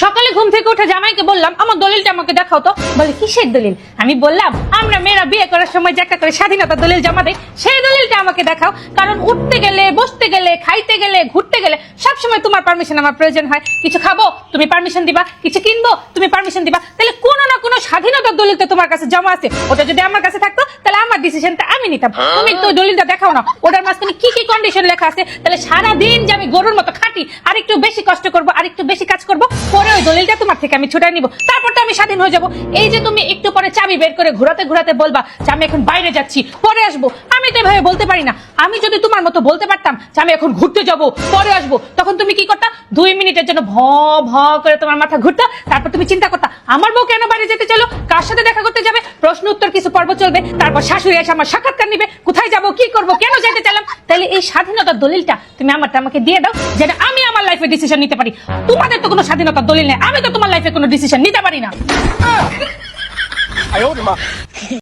সকালে ঘুম থেকে উঠে জামাইকে বললাম আমার দলিলটা আমাকে দেখাও তো। বলে কিসের দলিল? আমি বললাম আমরা মেয়েরা বিয়ে করার সময় যে একটা করে স্বাধীনতা দলিল জমা দেয়, সেই দলিলটা আমাকে দেখাও। কারণ উঠতে গেলে, বসতে গেলে, খাইতে গেলে, ঘুরতে গেলে সবসময় তোমার পারমিশন আমার প্রয়োজন হয়। কিছু খাবো তুমি পারমিশন দিবা, কিছু কিনবো তুমি পারমিশন দিবা। তাহলে কোনো না কোনো স্বাধীনতার দলিল তো তোমার কাছে জমা আছে। ওটা যদি আমার কাছে থাকতো তাহলে আমার ডিসিশনটা আমি নিতাম। তুমি তো দলিলটা দেখাও না, ওটার মাঝখানে কি কি কন্ডিশন লেখা আছে। তাহলে সারাদিন যে আমি গরুর মতো খাটি, আর একটু বেশি কষ্ট করবো, আর একটু বেশি কাজ করবো, পরে ওই দলিলটা তোমার থেকে আমি ছুটাই নিব, তারপর তো আমি স্বাধীন হয়ে যাবো। এই যে তুমি একটু পরে চাবি বের করে ঘোরাতে ঘোরাতে বলবা যে আমি এখন বাইরে যাচ্ছি, পরে আসবো, আমি তো এভাবে বলতে পারি না। আমি যদি তোমার মতো বলতে পারতাম যে আমি এখন ঘুরতে যাবো, পরে আসবো, তখন তুমি কি করতা? 2 মিনিটের জন্য ভ ভ করে তোমার মাথা ঘুরতো, তারপর তুমি চিন্তা করতা আমার বউ কেন বাইরে যেতে চলো, কার সাথে দেখা করতে যাবে, প্রশ্ন উত্তর কিছু পর্ব চলবে, তারপর শাশুড়ি এসে আমার সাক্ষাৎকার নিবে, কোথায় যাবো, কি করবো, কেন যেতে চাইলাম। তাহলে এই স্বাধীনতার দলিলটা তুমি আমাকে দিয়ে দাও, যেটা আমি আমার লাইফে ডিসিশন নিতে পারি। তোমাদের তো কোনো স্বাধীনতার দলিল নেই, আমি তো তোমার লাইফে কোনো ডিসিশন নিতে পারি না।